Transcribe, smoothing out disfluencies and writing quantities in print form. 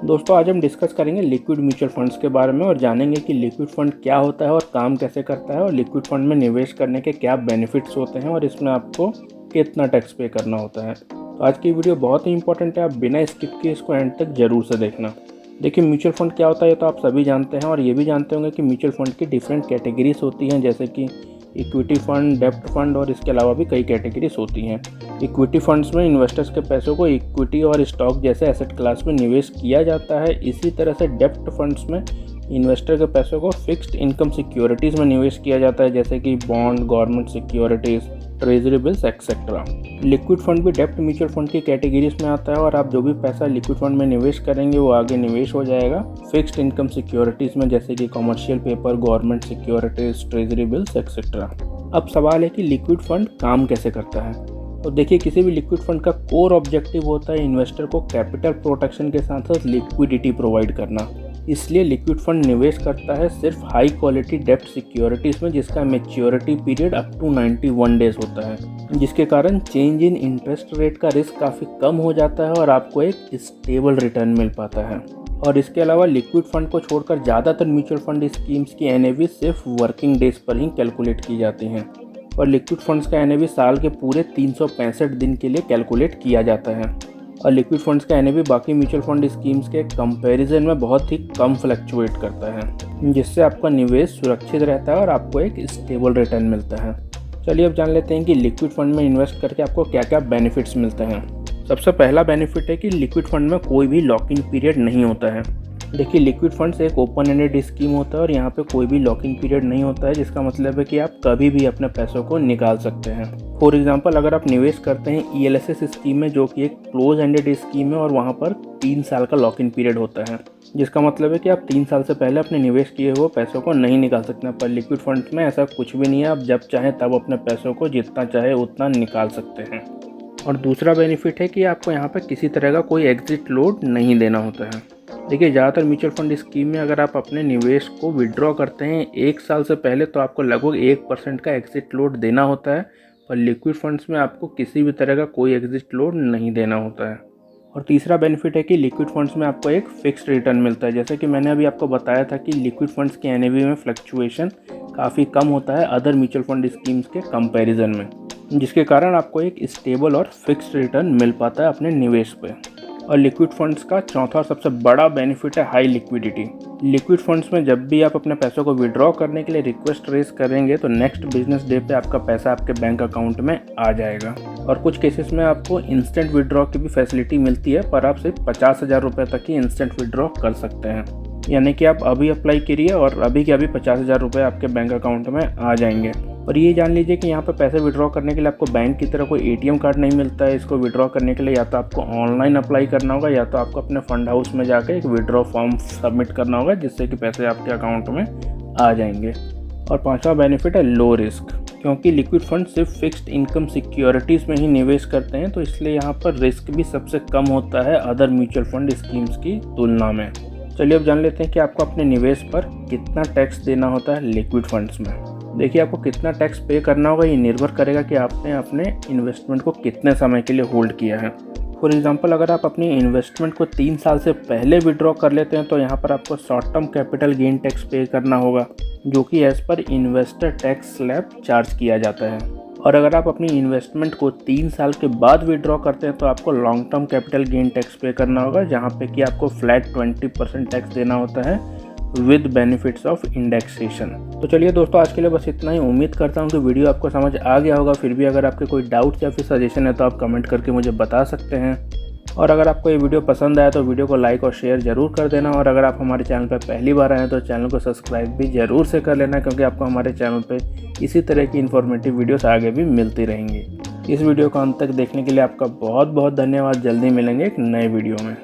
दोस्तों आज हम डिस्कस करेंगे लिक्विड म्यूचुअल फंड्स के बारे में और जानेंगे कि लिक्विड फंड क्या होता है और काम कैसे करता है और लिक्विड फंड में निवेश करने के क्या बेनिफिट्स होते हैं और इसमें आपको कितना टैक्स पे करना होता है। तो आज की वीडियो बहुत ही इंपॉर्टेंट है, आप बिना स्किप किए इसको एंड तक जरूर से देखना। देखिए म्यूचुअल फंड क्या होता है ये तो आप सभी जानते हैं और ये भी जानते होंगे कि म्यूचुअल फंड की डिफरेंट कैटेगरीज होती हैं, जैसे कि इक्विटी फंड, डेब्ट फंड और इसके अलावा भी कई कैटेगरीज होती हैं। इक्विटी फंड्स में इन्वेस्टर्स के पैसों को इक्विटी और स्टॉक जैसे एसेट क्लास में निवेश किया जाता है। इसी तरह से डेब्ट फंड्स में इन्वेस्टर के पैसों को फिक्स्ड इनकम सिक्योरिटीज़ में निवेश किया जाता है, जैसे कि bond, government securities, treasury bills etcetera. Liquid fund भी डेब्ट म्यूचुअल फंड की कैटेगरीज में आता है और आप जो भी पैसा लिक्विड फंड में निवेश करेंगे वो आगे निवेश हो जाएगा फिक्स्ड इनकम सिक्योरिटीज़ में, जैसे कि commercial paper, government securities, treasury bills etcetera. अब सवाल है कि लिक्विड फंड काम कैसे करता है। तो देखिए किसी भी लिक्विड फंड का कोर ऑब्जेक्टिव होता है इन्वेस्टर को कैपिटल प्रोटेक्शन के साथ साथ लिक्विडिटी प्रोवाइड करना। इसलिए लिक्विड फंड निवेश करता है सिर्फ हाई क्वालिटी डेब्ट सिक्योरिटीज़ में, जिसका maturity period up to 91 days होता है, जिसके कारण चेंज इन इंटरेस्ट रेट का रिस्क काफ़ी कम हो जाता है और आपको एक स्टेबल रिटर्न मिल पाता है। और इसके अलावा लिक्विड फंड को छोड़कर ज़्यादातर म्यूचुअल फंड स्कीम्स की NAV सिर्फ वर्किंग डेज पर ही कैलकुलेट की जाती हैं और लिक्विड फंड्स का NAV साल के पूरे 365 दिन के लिए कैलकुलेट किया जाता है। और लिक्विड फंड्स का NAV बाकी म्यूचुअल फंड स्कीम्स के कंपैरिजन में बहुत ही कम फ्लक्चुएट करता है, जिससे आपका निवेश सुरक्षित रहता है और आपको एक स्टेबल रिटर्न मिलता है। चलिए अब जान लेते हैं कि लिक्विड फंड में इन्वेस्ट करके आपको क्या क्या बेनिफिट्स मिलते हैं। सबसे पहला बेनिफिट है कि लिक्विड फंड में कोई भी लॉक इन पीरियड नहीं होता है। देखिए लिक्विड फंड्स एक ओपन एंडेड स्कीम होता है और यहाँ पे कोई भी लॉकिंग पीरियड नहीं होता है, जिसका मतलब है कि आप कभी भी अपने पैसों को निकाल सकते हैं। फॉर एग्जांपल अगर आप निवेश करते हैं ELSS स्कीम में, जो कि एक क्लोज एंडेड स्कीम है और वहाँ पर 3 साल का लॉक इन पीरियड होता है, जिसका मतलब है कि आप 3 साल से पहले अपने निवेश किए हुए पैसों को नहीं निकाल सकते। पर लिक्विड फंड्स में ऐसा कुछ भी नहीं है, आप जब चाहें तब अपने पैसों को जितना चाहे उतना निकाल सकते हैं। और दूसरा बेनिफिट है कि आपको यहाँ पर किसी तरह का कोई एग्जिट लोड नहीं देना होता है। देखिए ज़्यादातर म्यूचुअल फंड स्कीम में अगर आप अपने निवेश को विड्रॉ करते हैं 1 साल से पहले तो आपको लगभग 1% का एग्जिट लोड देना होता है, पर लिक्विड फंड्स में आपको किसी भी तरह का कोई एग्जिट लोड नहीं देना होता है। और तीसरा बेनिफिट है कि लिक्विड फंड्स में आपको एक फिक्स्ड रिटर्न मिलता है। जैसे कि मैंने अभी आपको बताया था कि लिक्विड फंड्स के NAV में फ्लक्चुएशन काफ़ी कम होता है अदर म्यूचुअल फंड स्कीम्स के कंपैरिजन में, जिसके कारण आपको एक स्टेबल और फिक्स्ड रिटर्न मिल पाता है अपने निवेश पे। और लिक्विड फंड्स का चौथा और सबसे बड़ा बेनिफिट है हाई लिक्विडिटी। लिक्विड फंड्स में जब भी आप अपने पैसों को विड्रॉ करने के लिए रिक्वेस्ट रेज करेंगे तो नेक्स्ट बिजनेस डे पे आपका पैसा आपके बैंक अकाउंट में आ जाएगा। और कुछ केसेस में आपको इंस्टेंट विड्रॉ की भी फैसिलिटी मिलती है, पर आप सिर्फ 50,000 रुपये तक ही इंस्टेंट विड्रॉ कर सकते हैं। यानी कि आप अभी अप्लाई करिए और अभी के अभी 50,000 रुपये आपके बैंक अकाउंट में आ जाएंगे। और ये जान लीजिए कि यहाँ पर पैसे विड्रॉ करने के लिए आपको बैंक की तरफ कोई ATM कार्ड नहीं मिलता है। इसको विड्रॉ करने के लिए या तो आपको ऑनलाइन अप्लाई करना होगा या तो आपको अपने फंड हाउस में जाकर एक विड्रॉ फॉर्म सबमिट करना होगा, जिससे कि पैसे आपके अकाउंट में आ जाएंगे। और पांचवा बेनिफिट है लो रिस्क। क्योंकि लिक्विड फंड सिर्फ फिक्स्ड इनकम सिक्योरिटीज़ में ही निवेश करते हैं तो इसलिए यहाँ पर रिस्क भी सबसे कम होता है अदर म्यूचुअल फंड स्कीम्स की तुलना में। चलिए अब जान लेते हैं कि आपको अपने निवेश पर कितना टैक्स देना होता है लिक्विड फंड्स में। देखिए आपको कितना टैक्स पे करना होगा ये निर्भर करेगा कि आपने अपने इन्वेस्टमेंट को कितने समय के लिए होल्ड किया है। फॉर एग्जांपल अगर आप अपनी इन्वेस्टमेंट को 3 साल से पहले विड्रॉ कर लेते हैं तो यहाँ पर आपको short term capital gain tax पे करना होगा, जो कि as per investor tax slab charge किया जाता है। और अगर आप अपनी इन्वेस्टमेंट को 3 साल के बाद विड्रॉ करते हैं तो आपको long term capital gain tax पे करना होगा, जहाँ पे कि आपको फ्लैट 20% टैक्स देना होता है विद बेनिफिट्स ऑफ इंडेक्सेशन। तो चलिए दोस्तों आज के लिए बस इतना ही। उम्मीद करता हूँ कि वीडियो आपको समझ आ गया होगा। फिर भी अगर आपके कोई डाउट्स या फिर सजेशन है तो आप कमेंट करके मुझे बता सकते हैं। और अगर आपको ये वीडियो पसंद आया तो वीडियो को लाइक और शेयर ज़रूर कर देना। और अगर आप हमारे चैनल पर पहली बार आए हैं तो चैनल को सब्सक्राइब भी ज़रूर से कर लेना, क्योंकि आपको हमारे चैनल पर इसी तरह की इन्फॉर्मेटिव वीडियोस आगे भी मिलती रहेंगी। इस वीडियो को अंत तक देखने के लिए आपका बहुत बहुत धन्यवाद। जल्दी मिलेंगे एक नए वीडियो में।